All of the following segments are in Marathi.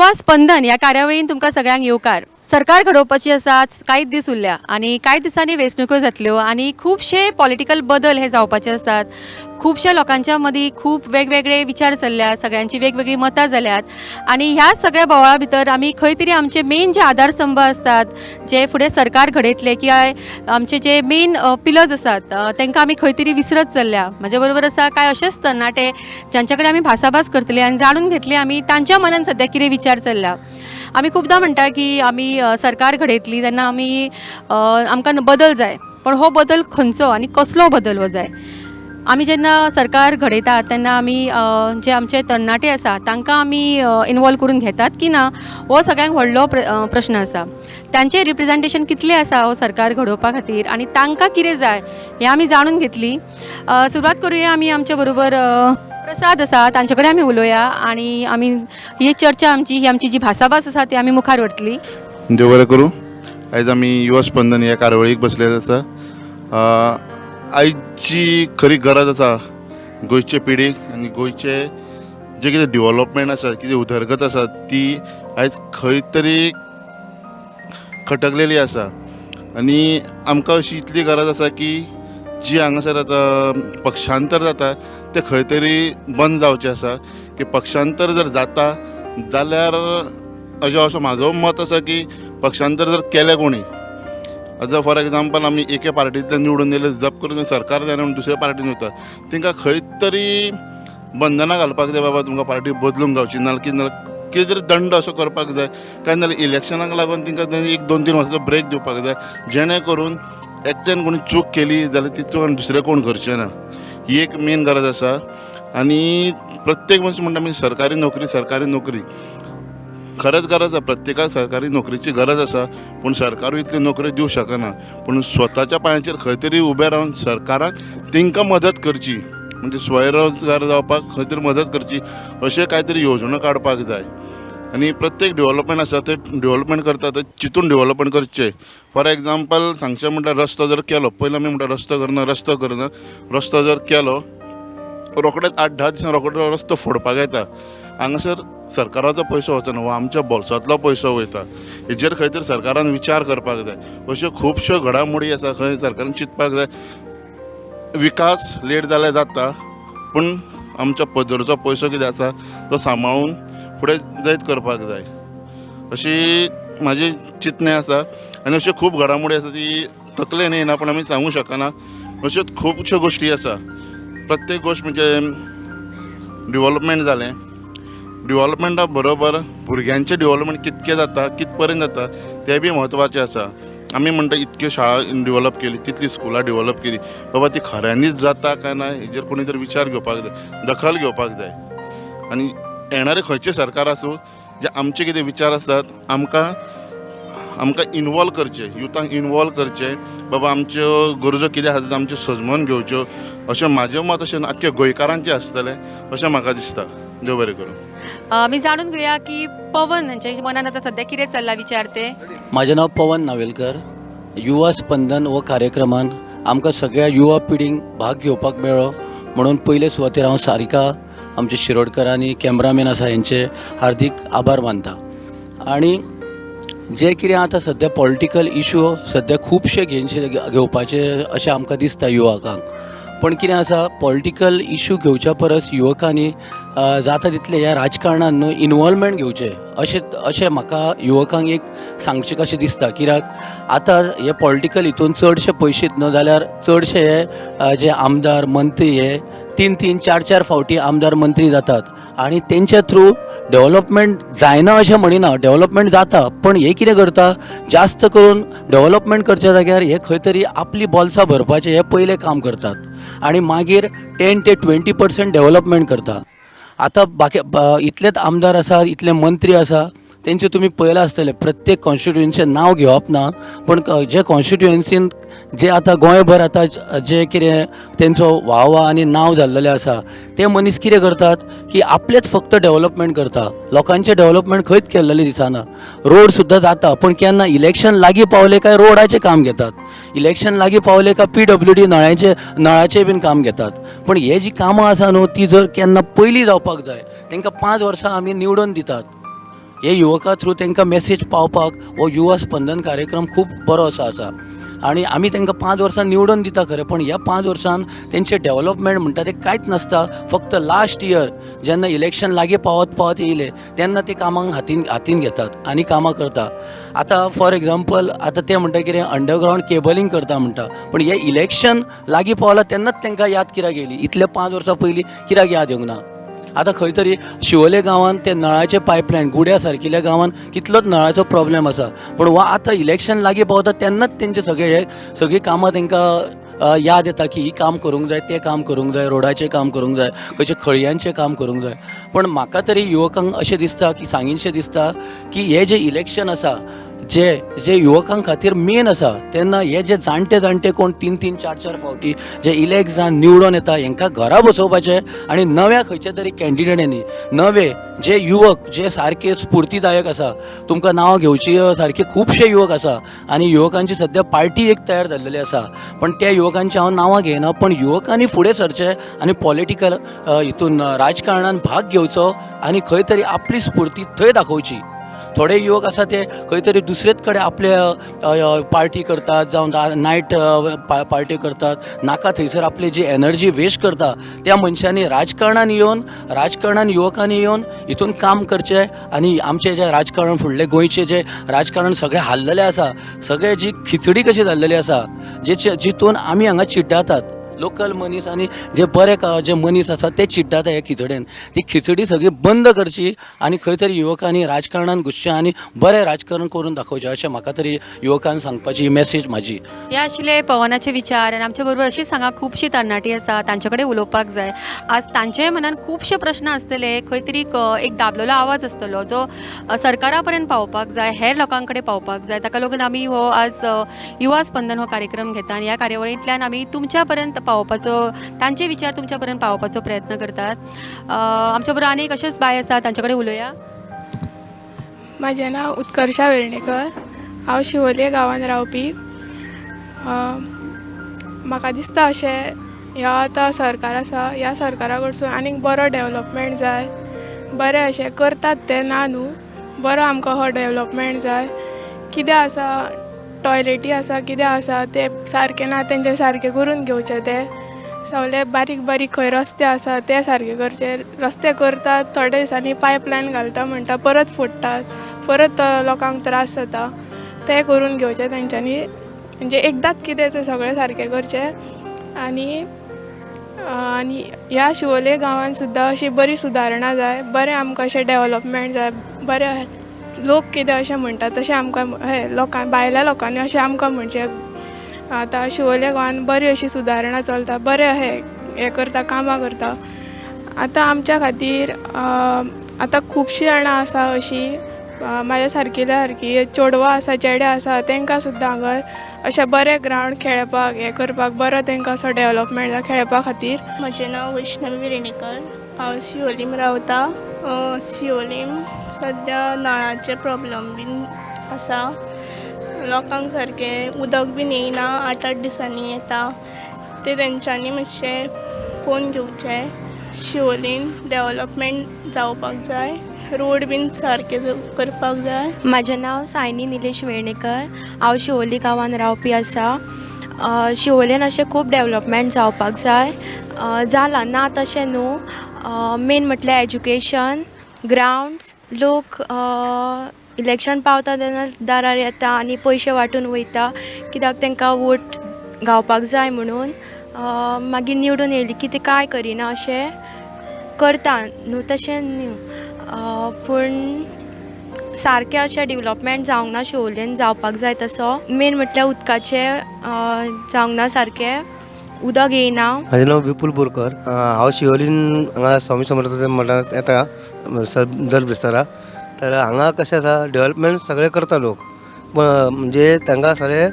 युवा स्पंदन या कार्यावळीन तुमकां सगळ्यांक येवकार. सरकार घडोवपाची आसा, कांयच दीस उरल्या आनी कांय दिसांनी वेंचणुको जातल्यो आनी खुबशे पॉलिटिकल बदल हे जावपाचे आसात. खुबशे लोकांच्या मदीं खूब वेगवेगळे विचार चल्ल्यात, सगळ्यांची वेगवेगळी मतां जाल्यात आनी ह्या सगळ्या बोवाळा भितर आमी खंय तरी आमचे मेन जे आधारस्तंभ असतात, जे फुडें सरकार घडयतले किंवा आमचे जे मेन पिलर्स आसात तांकां आमी खंय तरी विसरत चल्ल्या. म्हाज्या बरोबर आसा कांय अशेच तरणाटे जांचे कडेन आमी भासाभास करतले आनी जाणून घेतले आमी तांच्या मनान सद्या कितें विचार चल्ला. आमी खूबदां म्हणटा की आमी सरकार घडयतली तेन्ना आमी आमकां बदल जाय, पण हो बदल खंयचो आनी कसलो बदल हो जाय. आमी जेन्ना सरकार घडयतात तेन्ना आमी जे आमचे तरणाटे आसा तांकां आमी इनवॉल्व करून घेतात की ना हो सगळ्यांक व्हडलो प्रश्न आसा. तांचें रिप्रेजेंटेशन कितलें आसा हो सरकार घडोवपा खातीर आनी तांकां कितें जाय हें आमी जाणून घेतली. सुरवात करुया आमी आमचे बरोबर प्रसाद आसा तांचे कडेन आमी उलोवया आनी आमी ही चर्चा आमची जी भासाभास आसा ती आमी मुखार व्हरतली. देव बरें करूं. आयज आमी युवा स्पंदन ह्या कार्यावळीक बसलेले आसा. आयजची खरी गरज आसा गोंयचे पिडीक आनी गोंयचे जे कितें डेवलपमेंट आसा, कितें उदरगत आसा ती आयज खंय तरी खटकलेली आसा आनी आमकां अशी इतली गरज आसा की जी हांगासर आतां पक्षांतर जाता ते खंय तरी बंद जावचें आसा. की पक्षांतर जर जाता जाल्यार असो म्हाजो मत आसा की पक्षांतर जर केलें कोणी, आतां फॉर एग्जाम्पल आमी एके पार्टींतल्यान निवडून येयले जप करून सरकार जायना म्हणून दुसऱ्या पार्टीन वता, तांकां खंय तरी बंधनां घालपाक जाय. बाबा तुमकां पार्टी बदलूंक गावची ना, कितें तरी दंड असो करपाक जाय. काय नाजाल्यार इलेक्शनाक लागून तांकां 1-2-3 वर्साचो ब्रेक दिवपाक जाय, जेणे करून एकट्यान कोणी चूक केली जाल्यार ती चूक दुसरें कोण करचें ना. ही एक मेन गरज आसा. आनी प्रत्येक मनीस म्हणटा आमी सरकारी नोकरी खरंच गरज आसा. प्रत्येकाक सरकारी नोकरीची गरज आसा, पूण सरकारूय इतली नोकरी दिवं शकना. पूण स्वताच्या पांयाचेर खंय तरी उबें रावन सरकाराक तांकां मदत करची, म्हणजे स्वयंरोजगार जावपाक खंय तरी मदत करची, अशें कांय तरी योजना काडपाक जाय. आनी प्रत्येक डेवलपमेंट आसा ते डेवलपमेंट करता ते चिंतून डेवलपमेंट करचें. फॉर एग्जाम्पल सांगचें म्हणल्यार रस्तो जर केलो, पयलीं आमी म्हणटा रस्तो करना, रस्तो जर केलो रोखडेच 8-10 दिसान रोखडो रस्तो फोडपाक येता. हांगासर सरकाराचो पयसो वचना, हो आमच्या बोल्सांतलो पयसो वयता. हेजेर खंय तरी सरकारान विचार करपाक जाय. अश्यो खुबश्यो घडामोडी आसा खंय सरकारान चिंतपाक जाय. विकास लेट जाल्यार जाता, पूण आमच्या पदरचो पयसो कितें आसा तो सांबाळून फुडें जायत करपाक जाय, अशी म्हाजी चिंतणे आसा. आनी अश्यो खूब घडामोडी आसा ती तकलेन येना पूण आमी सांगूं शकना. अश्यो खुबश्यो गोश्टी आसा. प्रत्येक गोश्ट म्हणजे डेवलपमेंट जालें, डेवलपमेंटा बरोबर भुरग्यांचें डेवलपमेंट कितकें जाता, कित पर्यंत जाता तें बी म्हत्वाचें आसा. आमी म्हणटा इतक्यो शाळा डेवलप केली, तितली स्कुलां डेवलप केली, बाबा ती खऱ्यांनीच जाता काय ना हेजेर कोणी तरी विचार घेवपाक जाय, दखल घेवपाक जाय. आनी येणारें खंयचें सरकार आसूं जे आमचे कितें विचार आसतात आमकां इनवॉल्व करचें, युथांक इनवॉल्व करचें. बाबा आमच्यो गरजो कितें आसा त्यो आमच्यो सजमोवन घेवच्यो, अशें म्हाजें मत अशें आख्ख्या गोंयकारांचें आसतलें अशें म्हाका दिसता. देव बरें करूं. आमी जाणून घेवया की पवन हांच्या मनान आतां सद्या कितें चल्ला विचार ते. माझे नाव पवन नावेलकर. युवा स्पंदन हो कार्यक्रमान आमकां सगळ्या युवा पिढींक भाग घेवपाक मेळ्ळो म्हणून पयले सुवातेर हांव सारिका, आमचे शिरोडकर आनी कॅमेरामॅन आसा हेंचे हार्दिक आभार मानता. आनी जे कितें आतां सद्या पॉलिटिकल इश्यू सद्या खुबशे घेवपाचे अशें आमकां दिसता युवकांक. पण कितें आसा, पॉलिटिकल इश्यू घेवच्या परस युवकांनी जाता तितले ह्या राजकारणान न्हू इनवॉल्वमेंट घेवचें अशें म्हाका युवकांक एक सांगचें कशें दिसता. कित्याक आतां हे पॉलिटिकल हितून चडशे पयशेच न्हू जाल्यार चडशे हे जे आमदार मंत्री हे 3-3, 4-4 फावटी आमदार मंत्री जातात आनी तेंच्या थ्रू डेवलपमेंट जायना अशें म्हणिना, डेवलपमेंट जाता. पण हे कितें करता, जास्त करून डेवलपमेंट करच्या जाग्यार हे खंय तरी आपली बोल्सां भरपाचें हे पयलें काम करतात आनी मागीर 10 ते 20% डेवलपमेंट करता. आतां इतलेच आमदार आसा, इतले मंत्री आसा, तेंचे तुमी पळयलां आसतलें प्रत्येक कॉन्स्टिट्युएन्सीचें नांव घेवप ना, पण जे कॉन्स्टिट्युएन्सीन जे आतां गोंयभर आतां जे कितें तेंचो वाह आनी नांव जाल्लेलें आसा ते मनीस कितें करतात की आपलेच फक्त डेवलपमेंट करता, लोकांचें डेवलपमेंट खंयच केल्लेलें दिसना. रोड सुद्दां जाता पण केन्ना इलेक्शन लागीं पावलें काय रोडाचें काम घेतात, इलेक्शन लागीं पावलें काय PWD नळाचें बीन काम घेतात. पण हे जी कामां आसा न्हू ती जर केन्ना पयलीं जावपाक जाय, तांकां 5 वर्सां आमी निवडून दितात हे युवकां थ्रू तांकां मेसेज पावपाक हो युवा स्पंदन कार्यक्रम खूब बरो आसा आणि आमी तांकां 5 वर्सां निवडून दिता खरें, पण ह्या 5 वर्सान तेंचें डेव्हलपमेंट म्हणटा तें कांयच नासता. फक्त लास्ट इयर जेन्ना इलेक्शन लागीं पावत पावत येयले तेन्ना ते कामांक हातीन घेतात आनी कामां करता. आतां फॉर एग्जाम्पल आतां ते म्हणटा कितें अंडरग्रावंड केबलिंग करता म्हणटा, पण हे इलेक्शन लागीं पावलां तेन्नाच तांकां याद कित्याक येयली. इतले 5 वर्सां पयलीं कित्याक याद येवंक ना. आतां खंय तरी शिवोले गांवांत ते नळाचे पायपलायन गुड्या सारकिल्ल्या गांवांत कितलोच नळाचो प्रॉब्लेम आसा, पण हो आतां इलेक्शन लागीं पावता तेन्नाच तेंचे सगळीं कामां तांकां याद येता की ही काम करूंक जाय, तें काम करूंक जाय, रोडाचें काम करूंक जाय, खंयच्या खळयांचें काम करूंक जाय. पण म्हाका तरी युवकांक अशें दिसता की सांगिनशें दिसता की हे जें इलेक्शन आसा जे युवकां खातीर मेन आसा, तेन्ना हे जे जाणटे कोण 3-3, 4-4 फावटी जे इलेक्ट जावन निवडून येता हांकां घरा बसोवपाचें आनी नव्या खंयच्या तरी कॅन्डिडेटांनी नवे जे युवक जे सारके स्फूर्तीदायक आसा, तुमकां नांवां घेवची सारके खुबशे युवक आसा आनी युवकांची सद्या पार्टी एक तयार जाल्लेली आसा. पण त्या युवकांची हांव नांवां घेयना, पण युवकांनी फुडें सरचें आनी पॉलिटिकल हितून राजकारणान भाग घेवचो आनी खंय तरी आपली स्फूर्ती थंय दाखोवची. थोडे युवक आसा ते खंय तरी दुसरेच कडेन आपले पार्टी करतात, जावं नायट पार्टी करतात, नाका थंयसर आपली जी एनर्जी वेस्ट करता. त्या मनशांनी राजकारणान युवकांनी येवन हितून काम करचें आनी आमचें जें राजकारण फुडलें गोंयचें जें राजकारण सगळें हाल्लेलें आसा, सगळें जी खिचडी कशी जाल्लेली आसा, जितून आमी हांगा चिड्डातात लोकल मनीस आनी जे मनीस आसा ते चिड्डाता हे खिचडेन. ती खिचडी सगळी बंद करची आनी खंय तरी युवकांनी राजकारणान घुसचें आनी बरें राजकारण करून दाखोवचें अशें म्हाका तरी युवकांक सांगपाची मेसेज म्हाजी. हे आशिल्ले पवनाचे विचार आनी आमच्या बरोबर अशीच हांगा खुबशीं तरणाटी आसा, तांचे कडेन उलोवपाक जाय. आज तांचे मनान खुबशे प्रश्न आसतले, खंय तरी एक दाबलेलो आवाज आसतलो जो सरकारा पर्यंत पावपाक जाय, हेर लोकां कडेन पावपाक जाय. ताका लागून आमी हो आज युवा स्पंदन हो कार्यक्रम घेता आनी ह्या कार्यावळींतल्यान आमी तुमच्या पर्यंत पावपाचो, तांचे विचार तुमच्या पर्यंत पावपाचो प्रयत्न करतात. आमच्या बरोबर आनी अशेच बाय आसा, तांचे कडेन उलोवया. म्हजें नांव उत्कर्शा वेर्णेकर. हांव शिवोले गांवांत रावपी. म्हाका दिसता अशें ह्यो आतां सरकार आसा, ह्या सरकारा कडसून आनीक बरो डेवलपमेंट जाय. बरें अशें करतात ते ना न्हू, बरो आमकां हो डेवलपमेंट जाय. कितें आसा टॉयलेटी आसा, कितें आसा ते सारके ना, तेंचे सारके करून घेवचे. ते सगळे बारीक खंय रस्ते आसा ते सारके करचे. रस्ते करतात, थोड्या दिसांनी पायपलायन घालता म्हणटा परत फोडटात, परत लोकांक त्रास जाता. ते करून घेवचे तेंच्यांनी, म्हणजे एकदांच कितें तें सगळें सारकें करचें. आनी ह्या शिवोले गांवांत सुद्दां अशी बरी सुदारणा जाय, बरें आमकां अशें डेवलपमेंट जाय. बरें लोक कितें अशें म्हणटात तशें आमकां भायल्या लोकांनी अशें आमकां म्हणचें. आतां शिवोले गांवांत बरी अशी सुदारणा चलता, बरें हें करता, कामां करता. आतां आमच्या खातीर आतां खुबशीं जाणां आसा अशीं म्हाज्या सारकी चेडवां आसा, चेडे आसा, तांकां सुद्दां हांगा अशें बरें ग्रावंड खेळपाक हें करपाक बरो तांकां असो डेवलपमेंट जाय खेळपा खातीर. म्हजें नांव वैष्णवी वेर्णेकर. हांव शिवोलीम रावतां. शिवोलीम सद्या नळाचे प्रॉब्लम बीन आसा. लोकांक सारकें उदक बीन येयना, 8-8 दिसांनी येता. ते तेंच्यांनी मातशें फोन घेवचे. शिवोलीम डेवलपमेंट जावपाक जाय, रोड बीन सारके करपाक जाय. म्हजें नांव सायनी निलेश वेर्णेकर. हांव शिवोली गांवांत रावपी आसा. शिवोलेन अशें खूब डेवलपमेंट जावपाक जाय. जालां ना तशें न्हू. मेन म्हटल्यार एज्युकेशन, ग्रावंड्स. लोक इलेक्शन पावता तेन्ना दारार येता आनी पयशे वांटून वयता, कित्याक तांकां वोट घावपाक जाय म्हणून. मागीर निवडून येयली की ते कांय करिना अशें करता न्हू, तशें न्हू. पूण सारकें अशें डेवलपमेंट जावंक ना शिवोलेन, जावपाक जाय तसो. मेन म्हटल्यार उदकाचें जावंक ना सारकें, उदक येयना. म्हजें नांव विपुल बोरकर. हांव शिवोलीन हांगा स्वामी समर्थ मठांत येता दर बिस्तारा. तर हांगा कशें आसा डेवलपमेंट सगळे करता लोक, म्हणजे तांकां सगळे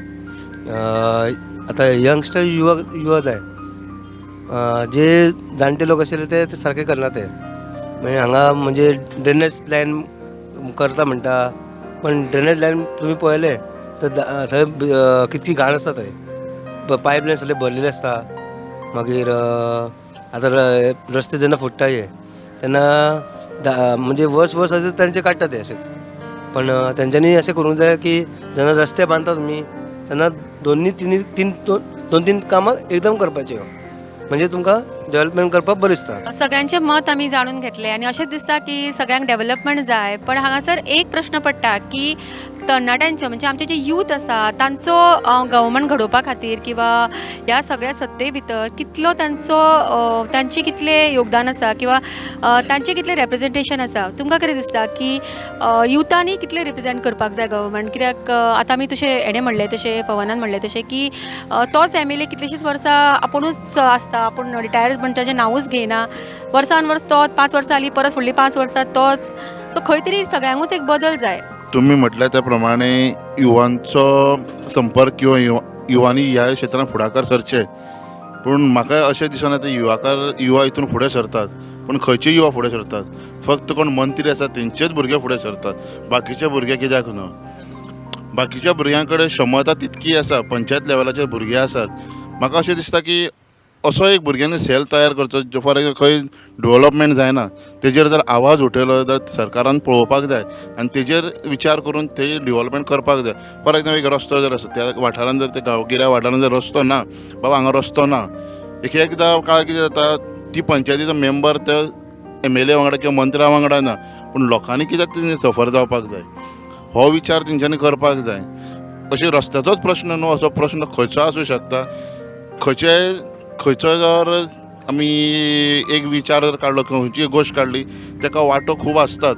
आतां यंगस्टर युवा जाय. जे जाणटे लोक आशिल्ले ते सारके करना. ते म्हणजे हांगा म्हणजे ड्रेनेज लायन करता म्हणटा, पण ड्रेनेज लायन तुमी पळयले तर थंय कितकी घाण आसता. थंय पायप लायन सगळे भरलेले आसता. मागीर आतां रस्ते जेन्ना फुट्टा तेन्ना म्हणजे वर्स असेल त्यांचे काढतात ते असेच. पण त्यांच्यानी असे करूंक जाय की जेन्ना रस्ते बांधता तुमी तेन्ना दोन तीन कामां एकदम करपाची म्हणजे तुमकां डेव्हलपमेंट करपाक बरें दिसता. सगळ्यांचे मत आमी जाणून घेतले आणि अशेंच दिसता की सगळ्यांक डेव्हलपमेंट जाय. पण हांगासर एक प्रश्न पडटा की तरणाट्यांचे म्हणजे आमचे जे यूथ आसा तांचो गव्हर्मेंट घडोवपा खातीर किंवा ह्या सगळ्या सत्ते भितर कितलो तांचे कितले योगदान आसा किंवा तांचे कितले रेप्रेजेंटेशन आसा. तुमकां कितें दिसता की युथांनी कितले रिप्रेजेंट करपाक जाय गव्हर्मेंट. कित्याक आतां आमी तशें हेणें म्हणलें तशें पवनान म्हणलें तशें की तोच MLA कितलींशींच वर्सां आपुणूच आसता, आपूण रिटायरमेंटाचें नांवूच घेयना, वर्सान वर्स तोच 5 वर्सां जालीं परत फुडलीं 5 वर्सां तोच. सो खंय तरी सगळ्यांकूच एक बदल जाय. तुम्ही म्हटल्या त्या प्रमाणे युवांचो संपर्क किंवा युवांनी ह्या क्षेत्रांत फुडाकार सरचे. पूण म्हाका अशें दिसना ते युवा हितून फुडें सरतात. पूण खंयचे युवा फुडें सरतात? फक्त कोण मंत्री आसात तेंचेच भुरगे फुडें सरतात, बाकीचे भुरगे कित्याक न्हू? बाकीच्या भुरग्यां कडेन क्षमता तितकी आसा, पंचायत लेवलाचे भुरगे आसात. म्हाका अशें दिसता की असो एक भुरग्यांनी सेल तयार करचो जो फॉर एक्झाम्पल खंय डेव्हलपमेंट जायना तेजेर जर आवाज उठयलो जाल्यार सरकारान पळोवपाक जाय आनी तेजेर विचार करून ते डेव्हलपमेंट करपाक जाय. फॉर एक्झाम्पल एक रस्तो जर आसा त्या वाठारांत जर ते गांवगिऱ्या वाठारांत जर रस्तो ना, बाबा हांगा रस्तो ना, एकदां काळ कितें जाता ती पंचायतीचो मेंबर त्या MLA वांगडा किंवा मंत्र्या वांगडा ना, पूण लोकांनी कित्याक तेंची सफर जावपाक जाय हो विचार तेंच्यांनी करपाक जाय. अशें रस्त्याचोच प्रश्न न्हू, असो प्रश्न खंयचो आसूं शकता. खंयचो जर आमी एक विचार जर काडलो किंवा खंयची गोश्ट काडली ताका वाटो खूब आसतात.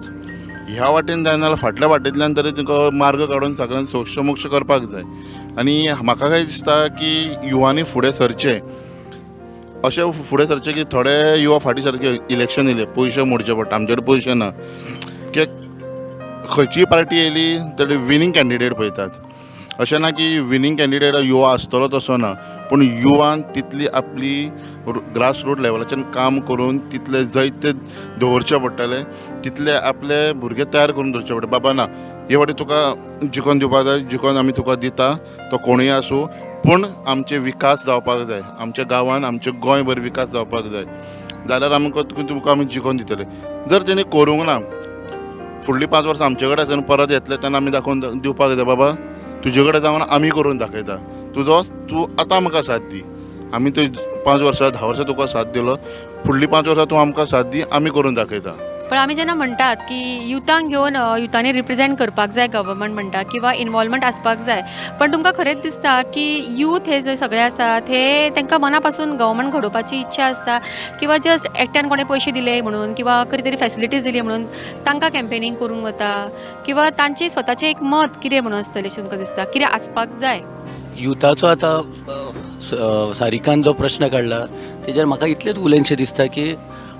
ह्या वाटेन जायना जाल्यार फाटल्या वाटेंतल्यान तरी तांकां मार्ग काडून सगळ्यांक सोक्षमोक्ष करपाक जाय. आनी म्हाका काय दिसता की युवांनी फुडें सरचें. अशें फुडें सरचें की थोडे युवा फाटीं सारके इलेक्शन येयले पयशे मोडचे पडटा, आमचे कडेन पयशे ना. कित्याक खंयचीय पार्टी येयली तरी विनींग कॅन्डिडेट पळयतात. अशें ना की विनींग कॅन्डिडेट युवा आसतलो तसो ना, पूण युवान तितली आपली ग्रास रूट लेवलाच्यान काम करून तितले जैत दवरचे पडटले, तितले आपले भुरगे तयार करून दवरचे पडटा. बाबा ना हे फावटी तुका जिखोन दिवपाक जाय, जिखोन आमी तुका दिता, तो कोणूय आसूं, पूण आमचे विकास जावपाक जाय, आमच्या गांवांत आमचे गोंय भर विकास जावपाक जाय जाल्यार तुका आमी जिखोन दितले. जर तेणी करूंक ना, फुडलीं 5 वर्सां आमचे कडेन आसा परत येतले तेन्ना आमी दाखोवन दिवपाक जाय बाबा तुजे कडेन जावना आमी करून दाखयता, तूं आतां म्हाका साथ दी, आमी तूं 5 वर्सां 10 वर्सां तुका साथ दिलो, फुडलीं 5 वर्सां तूं आमकां साथ दी, आमी करून दाखयता. पण आमी जेन्ना म्हणटात की युथांक घेवन युथांनी रिप्रेजेंट करपाक जाय गव्हर्मेंट म्हणटा किंवा इनवॉल्वमेंट आसपाक जाय, पण तुमकां खरेंच दिसता की यूथ हे जे सगळे आसात हे तांकां मना पासून गव्हर्मेंट घडोवपाची इच्छा आसता किंवा जस्ट एकट्यान कोणें पयशे दिले म्हणून किंवा खरी तरी फॅसिलिटीज दिली म्हणून तांकां कॅम्पेनींग करूंक वता किंवा तांचें स्वताचें एक मत कितें म्हणून आसतलें अशें तुमकां दिसता? कितें आसपाक जाय? युथाचो आतां सारिकान जो प्रश्न काडला तेजेर म्हाका इतलेंच उलयनशें दिसता की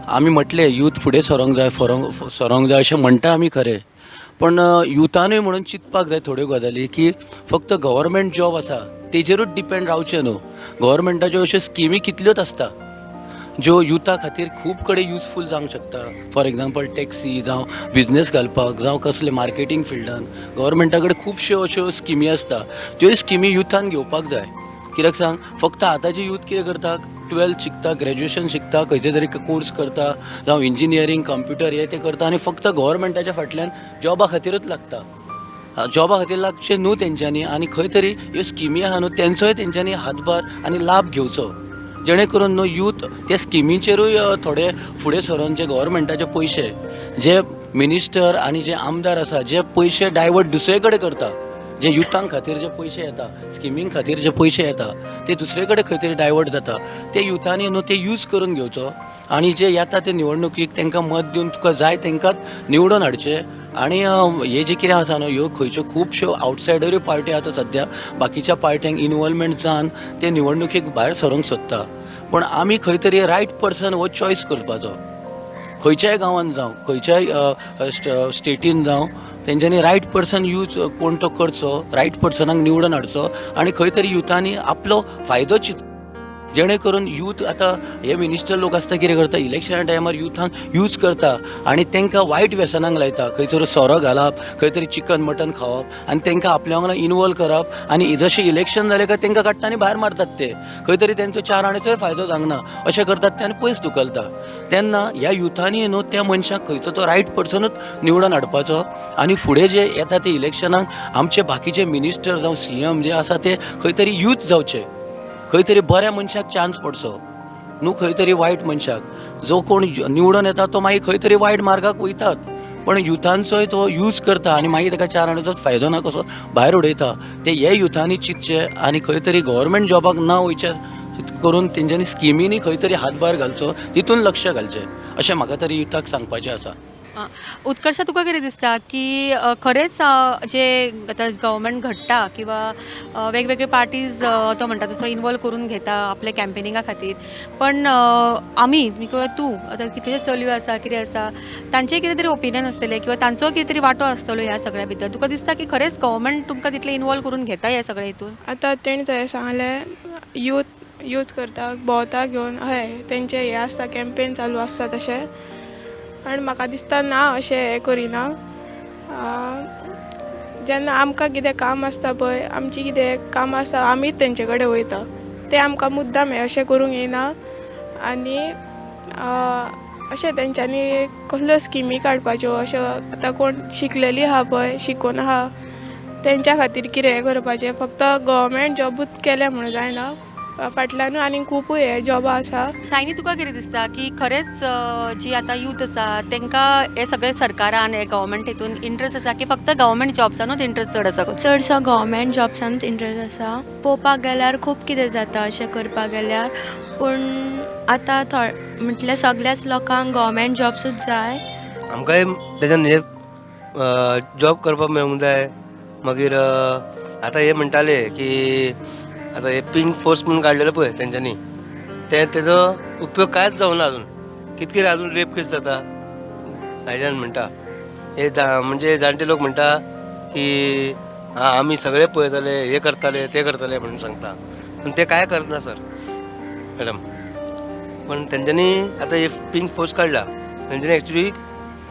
आमी म्हटलें यूथ फुडें सरोंक जाय अशें म्हणटा आमी खरें, पण युथानूय म्हणून चिंतपाक जाय थोड्यो गजाली की फक्त गव्हर्मेंट जॉब आसा तेजेरूच डिपेंड रावचें न्हू. गव्हर्मेंटाच्यो अश्यो स्किमी कितल्योच आसता ज्यो युथा खातीर खूब कडेन युजफूल जावंक शकता. फॉर एक्झाम्पल टॅक्सी जावं बिझनेस घालपाक जावं कसले मार्केटींग फिल्डान गव्हर्मेंटा कडेन खुबश्यो अश्यो स्किमी आसता, त्यो स्किमी युथान घेवपाक जाय. कित्याक सांग, फक्त आतांचे यूथ कितें करता, 12th शिकता, ग्रॅज्युएशन शिकता, खंयचे तरी कोर्स करता जावं इंजिनियरींग कंप्युटर हे ते करता आनी फक्त गव्हर्मेंटाच्या फाटल्यान जॉबा खातीरच लागता. जॉबा खातीर लागचे न्हू तेंच्यांनी, आनी खंय तरी ह्यो स्किमी आहा न्हू तेंचोय तेंच्यांनी हातभार आनी लाभ घेवचो, जेणे करून न्हू यूथ त्या स्किमीचेरूय थोडे फुडें सरून जे गव्हर्मेंटाचे पयशे जे मिनिस्टर आनी जे आमदार आसा जे पयशे डायवर्ट दुसरे कडेन करता, जे युथां खातीर जे पयशे येता, स्किमींग खातीर जे पयशे येता ते दुसरे कडेन खंय तरी डायवर्ट जाता, ते युथांनी न्हू ते यूज करून घेवचो आनी जे येता ते निवडणुकीक तांकां मत दिवन तुका जाय तांकांच निवडून हाडचें. आनी हे जे कितें आसा न्हू ह्यो खंयच्यो खुबश्यो आवटसायडरूय पार्टी आतां सद्या बाकीच्या पार्ट्यांक इनवॉल्वमेंट जावन ते निवडणुकीक भायर सरूंक सोदता, पण आमी खंय तरी रायट पर्सन हो चॉयस करपाचो. खंयच्याय गांवांत जावं खंयच्याय स्टेटीन जावं तेंच्यांनी रायट पर्सन यूज कोण तो करचो, रायट पर्सनाक निवडून हाडचो आनी खंय तरी युथांनी आपलो फायदो जेणे करून यूथ आतां हे मिनिस्टर लोक आसता कितें करता इलेक्शना टायमार युथांक यूज करता आनी तांकां वायट व्यसनांक लायता खंयसर सोरो घालप खंय तरी चिकन मटन खावप आनी तांकां आपल्या वांगडा इनवॉल्व करप आनी जशें इलेक्शन जालें काय तांकां काडटा आनी भायर मारतात ते खंय तरी तांचो 4 आण्याचोय फायदो जावंक ना अशें करतात ते आनी पयस धुकलता तेन्ना ह्या युथांनी न्हू त्या मनशाक खंयचो तो रायट पर्सनूच निवडून हाडपाचो आनी फुडें जे येता ते इलेक्शनाक आमचे बाकीचे मिनिस्टर जावं CM जे आसा ते खंय तरी यूथ जावचे खंय तरी बऱ्या मनशाक चान्स पडचो न्हू खंय तरी वायट मनशाक जो कोण निवडून येता तो मागीर खंय तरी वायट मार्गाक वयतात पण युथांचोय तो यूज करता आनी मागीर ताका 4 आण्याचो फायदो ना कसो भायर उडयता ते हे युथांनी चिंतचे आनी खंय तरी गव्हर्मेंट जॉबाक ना वयचे करून तेंच्यांनी स्किमीनी खंय तरी हातभार घालचो तितून लक्ष घालचें अशें म्हाका तरी युथाक सांगपाचें आसा. उत्कर्ष तुका कितें दिसता की खरेंच जे आतां गव्हर्मेंट घडटा किंवा वेगवेगळे पार्टीज तो म्हणटा तसो इनवॉल्व करून घेता आपल्या कॅम्पेनिंगा खातीर पण आमी किंवा तूं आतां कितलेशे चलयो आसा कितें आसा तांचें कितें तरी ओपिनियन आसतलें किंवा तांचो कितें तरी वांटो आसतलो ह्या सगळ्या भितर तुका दिसता की खरेंच गव्हर्मेंट तुमकां तितलें इनवॉल्व करून घेता ह्या सगळ्या हितून आतां तेणी थंय सांगलें यूथ करता भोंवता घेवन हय तेंचे हे आसता कॅम्पेन चालू आसता तशें आनी म्हाका दिसता ना अशें हें करिना जेन्ना आमकां कितें काम आसता पळय आमची कितें काम आसता आमीच तेंचे कडेन वयता ते आमकां मुद्दाम हें अशें करूंक येना आनी अशें तेंच्यांनी कसल्यो स्किमी काडपाच्यो अश्यो आतां कोण शिकलेली आहा पळय शिकून आहा तेंच्या खातीर कितें हें करपाचें फक्त गव्हर्मेंट जॉबूच केलें म्हणून जायना फाटल्यानूय आनी खूब हे जॉबां आसा. सायनी तुका कितें दिसता की खरेंच जी आतां यूथ आसा तांकां हे सगळे सरकारान हे गव्हर्मेंट हितून इंट्रस्ट आसा की फक्त गव्हर्मेंट जॉब्सानूच इंट्रस्ट चड आसा कसो चडसो गव्हर्मेंट जॉब्सांत इंट्रस्ट आसा पळोवपाक गेल्यार खूब कितें जाता अशें करपाक गेल्यार पूण आतां म्हटल्यार सगळ्याच लोकांक गव्हर्मेंट जॉब्सूच जाय आमकांय तेच्यान हे जॉब करपाक मेळूंक जाय मागीर आतां हे म्हणटाले की आतां हे पिंक फोर्स म्हणून काडलेलो पळय तेंच्यांनी तेजो उपयोग कांयच जावना अजून कितके अजून रेप केस जाता हाज्यान म्हणटा हे म्हणजे जाणटे लोक म्हणटा की आमी सगळे पळयताले हे करताले ते करताले म्हणून सांगता पूण ते कांय करना सर मॅडम पण तेंच्यांनी आतां हे पिंक फोर्स काडला तेंच्यांनी एक्चुली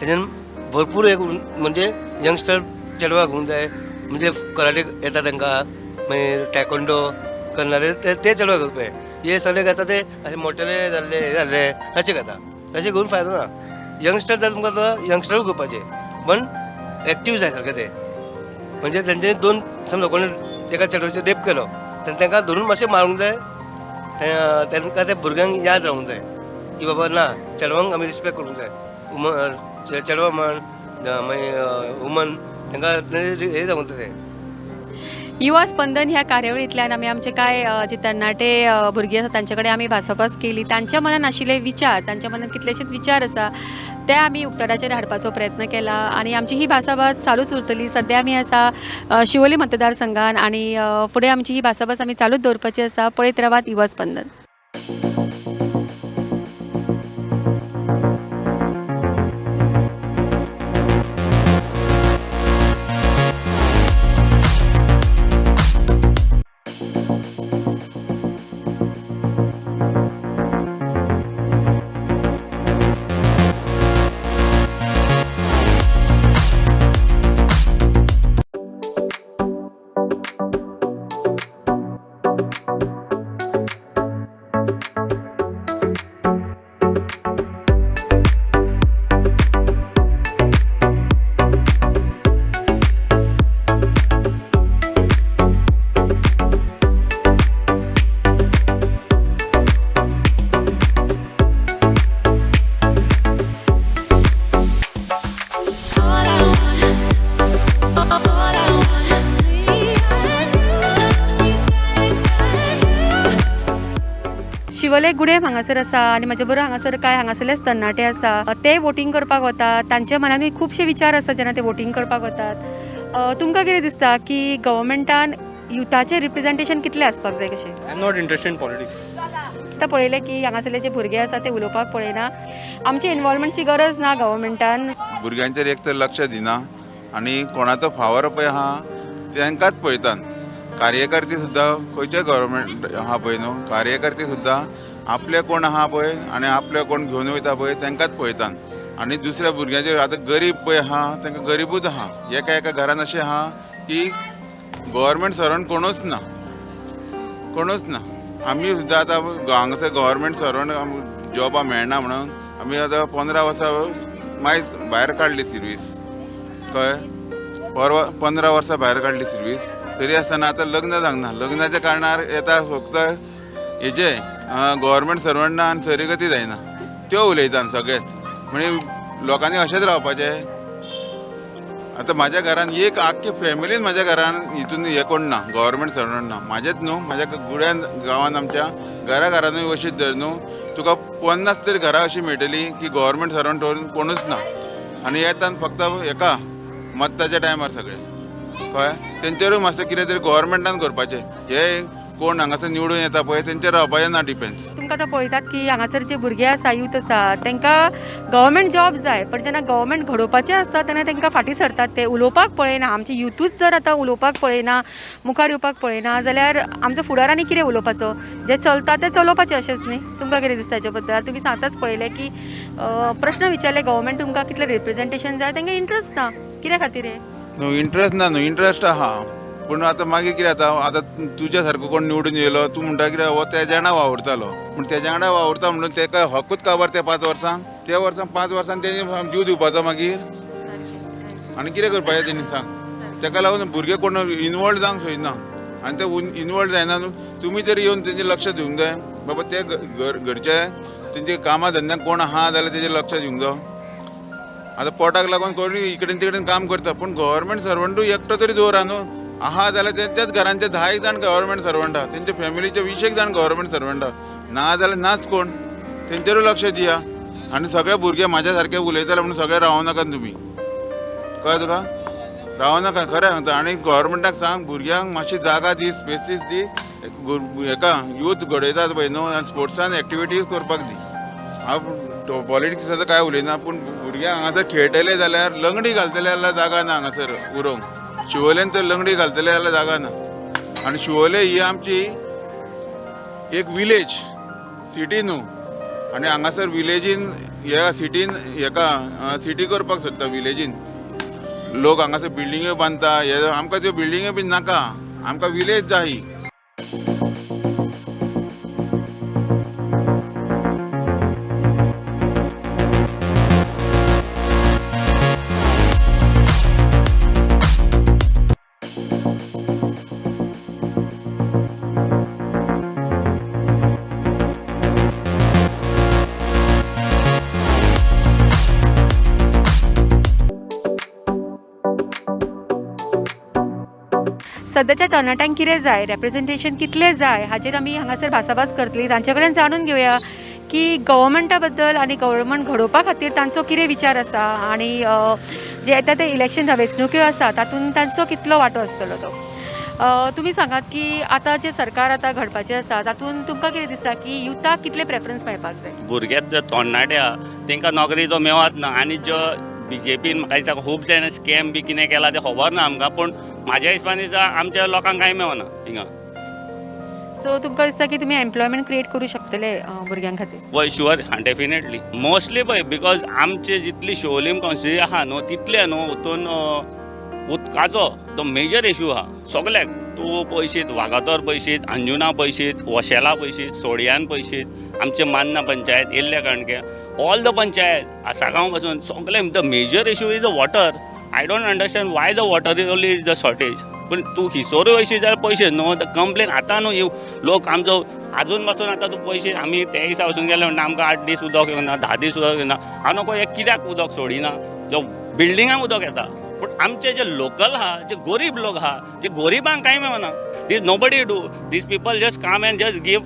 तेच्यान भरपूर एक म्हणजे यंगस्टर चेडवाक घेवंक जाय म्हणजे कराटे येता तांकां मागीर टॅकोंडो करणारे ते चेडवाक घेवंक जाय हे सगळे घेता ते अशें मोटेले जाल्ले हे जाल्ले अशें घेता तशें घेवन फायदो ना यंगस्टर जाय तुमकां तो यंगस्टरूच घेवपाचें पण एक्टीव जाय सारकें ते म्हणजे तेंच्यांनी 2 समजा कोणी एका चेडवाचेर रेप केलो तेन्ना तांकां धरून मातशें मारूंक जाय तांकां त्या भुरग्यांक याद रावूंक जाय की बाबा ना चेडवांक आमी रिस्पेक्ट करूंक जाय चेडवां म्हण मागीर वुमन तांकां हे जावंक जाय युवा स्पंदन ह्या कार्यावळींतल्यान आमी आमचे कांय जे तरणाटे भुरगीं आसा तांचे कडेन आमी भासाभास केली तांच्या मनान आशिल्ले विचार तांच्या मनान कितलेशेच विचार आसा ते आमी उक्तडाचेर हाडपाचो प्रयत्न केला आनी आमची ही भासाभास चालूच उरतली सद्या आमी आसा शिवोली मतदारसंघान आनी फुडें आमची ही भासाभास आमी चालूच दवरपाची आसा पळयत रावात युवा स्पंदन. शिवले गुडेम हांगासर आसा आनी म्हाजे बरोबर हांगासर कांय हांगासरलेच तरणाटे आसा ते वोटींग करपाक वतात तांच्या मनानूय खुबशे विचार आसा जेन्ना ते वोटींग करपाक वतात तुमकां कितें दिसता की गव्हर्मेंटान युथाचें रिप्रेजेंटेशन कितलें आसपाक जाय कशें I am not interested in politics आतां पळयलें की हांगासरले जे भुरगे आसा ते उलोवपाक पळयना आमचे इनवॉल्वमेंटची गरज ना गव्हर्मेंटान भुरग्यांचेर एक तर लक्ष दिना आनी कोणाचो फावर पळय आहा तांकांच पळयतात कार्यकर्ते सुद्दां खंयचे गव्हर्मेंट आहा पळय न्हू कार्यकर्ते सुद्दां आपले कोण आहा पळय आनी आपले कोण घेवन वयता पळय तांकांच पळयतात आनी दुसऱ्या भुरग्यांचे आतां गरीब पळय आहा तांकां गरीबूच आहा एका एका घरान अशें आहा की गव्हर्मेंट सर्वंट कोणूच ना आमी सुद्दां आतां हांगासर गव्हर्मेंट सर्वंट जॉबा मेळना म्हणून आमी आतां 15 वर्सां मायज भायर काडली सर्वीस कळ्ळें 15 वर्सां भायर काडली सर्वीस तरी आसतना आतां लग्न जावंक लग्नाच्या कारणार येता फक्त हेजे गव्हर्मेंट सर्वंट आनी सरीगती जायना त्यो उलयतात सगळेच म्हणजे लोकांनी अशेंच रावपाचें आतां म्हाज्या घरान एक आख्खे फॅमिलीन म्हाज्या घरान हितून हे कोण ना गव्हर्मेंट सर्वंट ना म्हाजेच न्हू म्हाज्या गुड्यान गांवान आमच्या घरानूय अशीच जर न्हू तुका 50 तरी घरां अशी मेळटली की गव्हर्मेंट सर्वंट कोणूच ना आनी येतात फक्त हेका मताच्या टायमार सगळे कळ्ळें तेंचेरूय मातशें कितें तरी गव्हर्मेंटान करपाचें हे कोण हांगासर निवडून येता पळय तेंचेर रावपाचें ना डिपेंड्स तुमकां आतां पळयतात की हांगासर जे भुरगे आसा यूथ आसा तांकां गव्हर्मेंट जॉब जाय पण जेन्ना गव्हर्मेंट घडोवपाचें आसता तेन्ना तांकां फाटीं सरतात ते उलोवपाक पळयना आमचे युथूच जर आतां उलोवपाक पळयना मुखार येवपाक पळयना जाल्यार आमचो फुडारांनी कितें उलोवपाचो जें चलता तें चलोवपाचें अशेंच न्ही तुमकां कितें दिसता हेच्या बद्दल तुमी सांगताच पळयलें की प्रश्न विचारले गव्हर्मेंट तुमकां कितलें रिप्रेझेंटेशन जाय तांकां इंट्रस्ट ना कित्या खातीर न्हू इंट्रस्ट ना न्हू इंट्रस्ट आहा पूण आतां मागीर कितें जाता आतां तुज्या सारको कोण निवडून येयलो तूं म्हणटा कितें हो तेज्या वांगडा वावुरतालो पूण तेज्या वांगडा वावुरता म्हणून तेका हक्कूच काबार ते 5 वर्सां त्या वर्सां 5 वर्सां तेणी जीव दिवपाचो मागीर आनी कितें करपाचें तेणी सांग तेका लागून भुरगे कोण इनवॉल्व जावंक सोयना आनी ते इनवॉल्व जायना न्हू तुमी तरी येवन तेजेर लक्ष दिवंक जाय बाबा ते घरचे तेंचे कामा धंद्याक कोण आहा जाल्यार तेजेर लक्ष दिवंक जाय आतां पोटाक लागून कोण इकडेन तिकडेन काम करता पूण गव्हर्मेंट सर्वंटूय एकटो तरी दवरा न्हू आहा जाल्यार तेंच्याच घरांचे 10 जाण गव्हर्मेंट सर्वंट आहा तेंच्या फॅमिलीचे 20 जाण गव्हर्मेंट सर्वंट आहा ना जाल्यार नाच कोण तेंचेरूय लक्ष दिया आनी सगळे भुरगे म्हाज्या सारके उलयताले म्हणून सगळे रावूं नाकात तुमी कळ्ळें तुका रावूं नाका खरें सांगता आनी गव्हर्मेंटाक सांग भुरग्यांक मातशी जागा दी स्पेसीस दी हेका यूथ घडयतात पळय न्हू आनी स्पोर्ट्सान एक्टिविटीज करपाक दी हांव पॉलिटिक्साचो कांय उलयना पूण भुरग्यांक हांगासर खेळटले जाल्यार लंगडी घालतले जाल्यार जागा ना हांगासर उरोवंक शिवोलेन तर लंगडी घालतले जाल्यार जागा ना आनी शिवोले ही आमची एक विलेज सिटी न्हू आनी हांगासर विलेजीन ह्या सिटीन हेका सिटी करपाक सोदता विलेजीन लोक हांगासर बिल्डिंग्यो बांदता हे आमकां त्यो बिल्डिंग्यो बीन नाका आमकां विलेज जाय ही सध्याच्या तरणाट्यांक कितें जाय रेप्रेझेंटेशन कितलें जाय हाचेर आमी हांगासर भासाभास करतली तांचे कडेन जाणून घेवया की गव्हर्मेंटा बद्दल आनी गव्हर्मेंट घडोवपा खातीर तांचो कितें विचार आसा आनी जे येता ते इलेक्शन वेंचणुक्यो आसा तातूंत तांचो कितलो वांटो आसतलो तो तुमी सांगात की आतां जे सरकार आतां घडपाचें आसा तातूंत तुमकां कितें दिसता की युथाक कितले प्रेफरन्स मेळपाक जाय भुरगे जे तरणाटे आहा तांकां नोकरी तो मेळत ना आनी ज्यो BJPन म्हाका दिसता खूब जाण स्कॅम बी कितें केला ते खबर ना आमकां पूण म्हाज्या हिसपान दिसता आमच्या लोकांक कांय मेळना हिंगा सो तुमकां दिसता की तुमी एम्प्लॉयमेंट क्रिएट करूं शकतले भुरग्यां खातीर वय शुअर डेफिनेटली मोस्टली पळय बिकॉज आमचे जितली शिवोलीम कॉन्स्टिट्युन्सी आहा न्हू तितले न्हू हितून उदकाचो तो मेजर इशू आहा सगल्याक तूं पयशीत वागातोर पयशीत अंजुना पयशीत वशेला पयशीत सोडयान पयशीत आमचे मान्ना पंचायत येल्ले काणके ऑल द पंचायत आसागांव पासून सगळे the major issue is the water I don't understand why the water is only is the shortage पूण तूं हिसोरूय वयशी जाल्यार पयशे न्हू द कंप्लेन आतां न्हू लोक आमचो आजून पासून आतां तूं पयशे आमी ते दिसा वचून गेले म्हणटा आमकां 8 दीस उदक येवना 10 दीस उदक येवना हांव नको हे कित्याक उदक सोडिना जो बिल्डिंगांक उदक येता पूण आमचे जे लोकल आहा जे गरीब लोक आहा जे गरिबांक कांय मेळना दीस nobody do these people just come and just give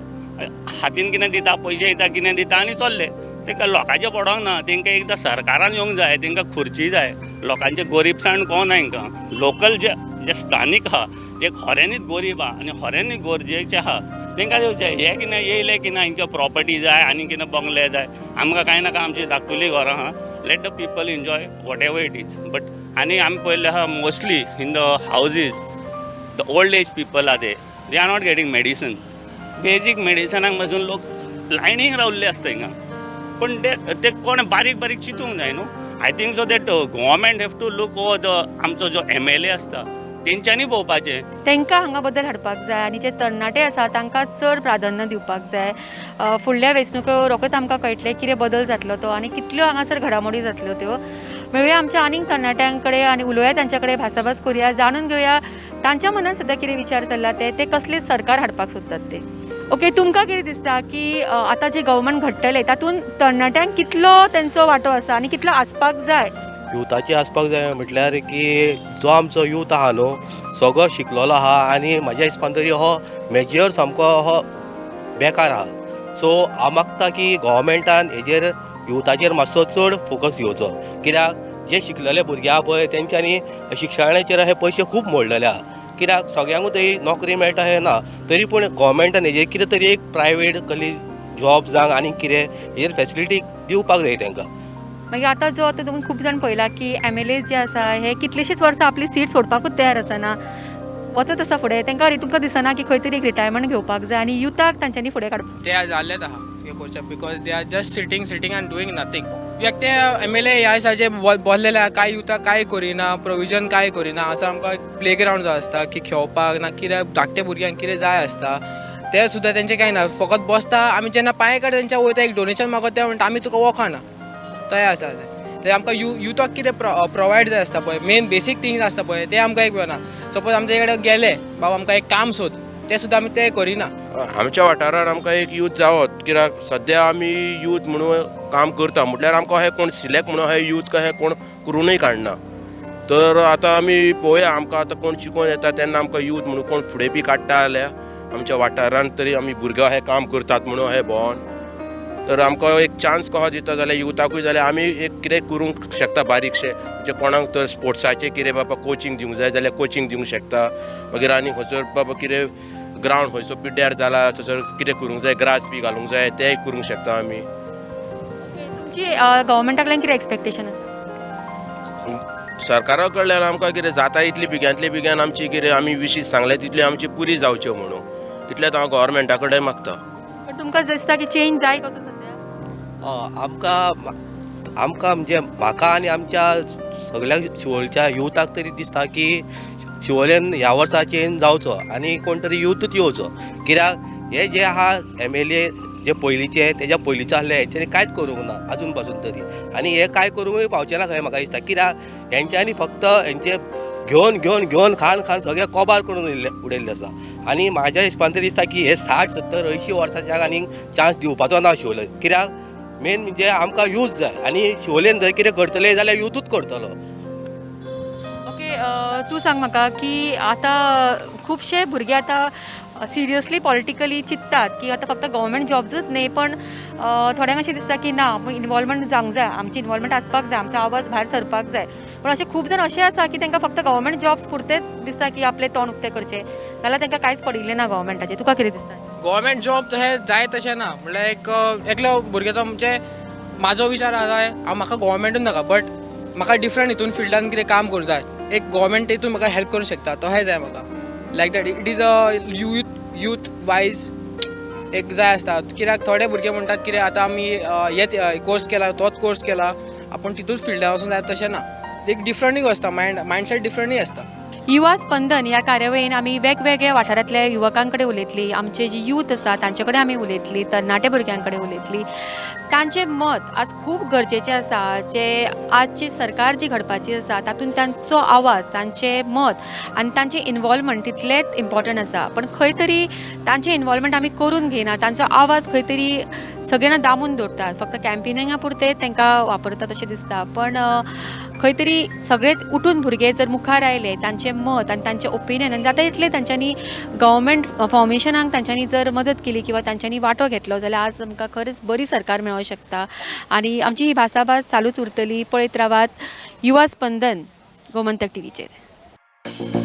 हातीन कितें दिता पयशे दिता कितें दिता आनी चल्ले तांकां लोकांचें पडोंक ना तांकां एकदां सरकारान येवंक जाय तांकां खुर्ची जाय लोकांचे गरीबसाण कोना हांकां लोकल जे स्थानीक आहा जे खऱ्यांनीच गरीब आहा आनी खऱ्यांनी गरजेचे आहा तांकां दिवचें हे कितें येयले की ना हांकां प्रॉपर्टी जाय आनी कितें बंगले जाय आमकां कांय नाका आमची धाकटुली घरां आहा let the people enjoy whatever it is but आनी आमी पळयलें आहा mostly in the houses the old age people are they are not getting medicine. Basic मेडिसनाक पासून लोक लायनीक रावल्ले आसता हिंगा. पण ते कोण बारीक बारीक चिंतूंक जाय न्हू. I think so that government have to look over the आमचो जो MLA आसता तेंच्यांनी पळोवपाचें. तांकां हांगा बद्दल हाडपाक जाय आनी जे तरणाटे आसा तांकां चड प्राधान्य दिवपाक जाय. फुडल्या वेंचणुको रोखडीच आमकां कळटलें कितें बदल जातलो तो आनी कितल्यो हांगासर घडामोडी जातल्यो त्यो. मेळुया आमच्या आनीक तरणाट्यां कडेन आनी उलोवया तांच्या कडेन भासाभास करुया, जाणून घेवया तांच्या मनात सद्या कितें विचार चल्ला ते कसले सरकार हाडपाक सोदतात ते. ओके, तुमकां कितें दिसता की आतां जे गव्हर्मेंट घडटले तातूंत तरणाट्यांक कितलो तेंचो वांटो आसा आनी कितलो आसपाक जाय? युथाची आसपाक जाय म्हटल्यार की जो आमचो यूथ आहा न्हू सगळो शिकलेलो आहा आनी म्हाज्या हिसपान तरी हो मेजर सामको हो बेकार आहा. सो हांव मागता की गव्हर्मेंटान हेजेर युथाचेर मातसो चड फोकस घेवचो. कित्याक जे शिकलेले भुरगे आहा पळय तेंच्यांनी शिक्षणाचेर हे पयशे खूब मोडलेले आहा. कित्याक सगळ्यांकूच नोकरी मेळटा हें ना, तरी पूण गव्हर्मेंटान हेजेर कितें तरी एक प्रायवेट जॉब जावंक आनी कितें हेजेर फेसिलिटी दिवपाक जाय तांकां. मागीर आतां जो आतां तुमी खूब जाण पळयला की MLA जे आसा हे कितलीशींच वर्सां आपली सीट सोडपाकूच तयार आसना, वचत आसा फुडें. तांकां तुमकां दिसना की खंय तरी एक रिटायरमेंट घेवपाक जाय आनी युथाक तांच्यांनी फुडें काडपाक? ते जाल्लेच आहा because they are just sitting and doing nothing. कित्याक ते MLA ह्या दिसाचे बोसलेले आहा, कांय युथाक कांय करिना, प्रोविजन कांय करिना. असो आमकां प्लेग्रावंड जो आसता की खेळपाक ना कितें धाकटे भुरग्यांक कितें जाय आसता ते सुद्दां तेंचें कांय ना. फकत बसता आमी जेन्ना पांय कडेन तेंच्या वयता एक डोनेशन मागता ते म्हणटा आमी तुका वखना तशें आसा ते. आमकां युथाक कितें प्रोवायड जाय आसता पळय, मेन बेसीक थिंग्स आसता पळय ते आमकां एक मेळना. सपोज आमचे कडेन गेले बाबा आमकां एक काम सोद ते सुद्दां आमी ते करिना. आमच्या वाठारान आमकां एक यूथ जावत, कित्याक सद्या आमी यूथ म्हणून काम करता म्हटल्यार आमकां हे कोण सिलेक्ट म्हणून हे यूथ हे कोण करूनय काडना. तर आतां आमी पळोवया आमकां आतां कोण शिकून येता तेन्ना आमकां यूथ म्हणून कोण फुडें बी काडटा जाल्यार आमच्या वाठारांत तरी आमी भुरगो हे काम करतात म्हणून हे भोंवन तर आमकां एक चान्स कहो दिता जाल्यार युथाकूय जाल्यार आमी एक कितें करूंक शकता बारीकशें. म्हणजे कोणाक तर स्पोर्ट्साचें कितें बाबा कोचिंग दिवंक जाय जाल्यार कोचिंग दिवंक शकता. मागीर आनी खंयसर बाबा कितें ग्रावंड खंयचो पिड्ड्यार जाला थंयसर कितें करूंक जाय, ग्रास बी घालूंक जाय तेंय करूंक शकता आमी. तुमची गव्हर्मेंटा कडल्यान कितें एक्सपेक्टेशन आसा? सरकारा कडल्यान आमकां कितें जाता इतली बेग्यान आमची कितें आमी विशीस सांगले तितली आमची पुरी जावच्यो म्हणून इतलेंच हांव गव्हर्मेंटा कडेन मागता. पण तुमकां दिसता की चेंज जाय कसो सद्या? आमकां म्हणजे म्हाका आनी आमच्या सगळ्या शिवोलेच्या युथाक तरी दिसता की शिवोलेन ह्या वर्सा चेंज जावचो आनी कोण तरी युथूच येवचो. कित्याक हे जे आहा MLA जे पयलींचे तेज्या पयलींचे आहले हेंच्यांनी कांयच करूंक ना आजून पासून तरी. आनी हे कांय करूंकय पावचे ना खंय म्हाका दिसता. कित्याक हेंच्यांनी फक्त हेंचे घेवन खान सगळे कोबार करून उडयल्ले आसा. आनी म्हाज्या हिसपान तरी दिसता की हे 60, 70, 80 वर्सांच्या आनीक चान्स दिवपाचो ना शिवोलेन. कित्याक मेन म्हणजे आमकां यूथ जाय आनी शिवोलेन जर कितें करतले जाल्यार यूथूच करतलो. ओके, तू सांग म्हाका की आतां खुबशे भुरगे आतां सिरियसली पॉलिटिकली चिंततात की आतां फक्त गव्हर्मेंट जॉब्सूच न्ही पण थोड्यांक अशें दिसता की ना इनवॉल्वमेंट जावंक जाय, आमची इनवॉल्वमेंट आसपाक जाय, आमचो आवाज भायर सरपाक जाय. पण अशे खूब जाण अशे आसा की तांकां फक्त गव्हर्मेंट जॉब्स पुरतेच दिसता की आपले तोंड उक्तें करचें जाल्यार तांकां कांयच पडिल्लें ना गव्हर्मेंटाचें. तुका कितें दिसता? गव्हर्मेंट जॉब हे जाय तशें ना. म्हणल्यार एक एकलो भुरग्याचो म्हणजे म्हाजो विचार आसा जाय म्हाका गव्हर्मेंटूच नाका बट म्हाका डिफरंट हितून फिल्डान कितें काम करूंक जाय. एक गव्हर्मेंट हितून म्हाका हेल्प करूंक शकता तो हे जाय म्हाका. Like that it is a youth wise एक जाय आसता. कित्याक थोडे भुरगे म्हणटात कितें आतां आमी हेच कोर्स केला तोच कोर्स केला आपूण तितूच फिल्डान वचून जाय तशें ना. एक डिफरंटूय आसता मायंडसेट डिफरंटूय आसता. युवा स्पंदन ह्या कार्यावळीन आमी वेगवेगळ्या वाठारांतल्या युवकां कडेन उलयतली, आमचे जे यूथ आसा तांचे कडेन आमी उलयतली, तरणाटे भुरग्यां कडेन उलयतली. तांचें मत आज खूब गरजेचें आसा. जे आजची सरकार जी घडपाची आसा तातूंत तांचो आवाज, तांचें मत आनी तांचें इनवॉल्वमेंट तितलेंच इम्पॉर्टंट आसा. पण खंय तरी तांचें इनवॉल्वमेंट आमी करून घेयना, तांचो आवाज खंय तरी सगळे जाणां दामून दवरतात, फक्त कॅम्पेनिंगा पुरते तांकां वापरतात अशें दिसता. पण खंय तरी सगळेच उठून भुरगे जर मुखार आयले तांचें मत आनी तांचें ओपिनियन आनी जाता तितलें तांच्यांनी गव्हर्मेंट फॉर्मेशनाक तांच्यांनी जर मदत केली किंवा तांच्यांनी वांटो घेतलो जाल्यार आज आमकां खरेंच बरी सरकार मेळोंक शकता. आनी आमची ही भासाभास चालूच उरतली. पळयत रावात युवा स्पंदन गोमंतक टीव्हीचेर.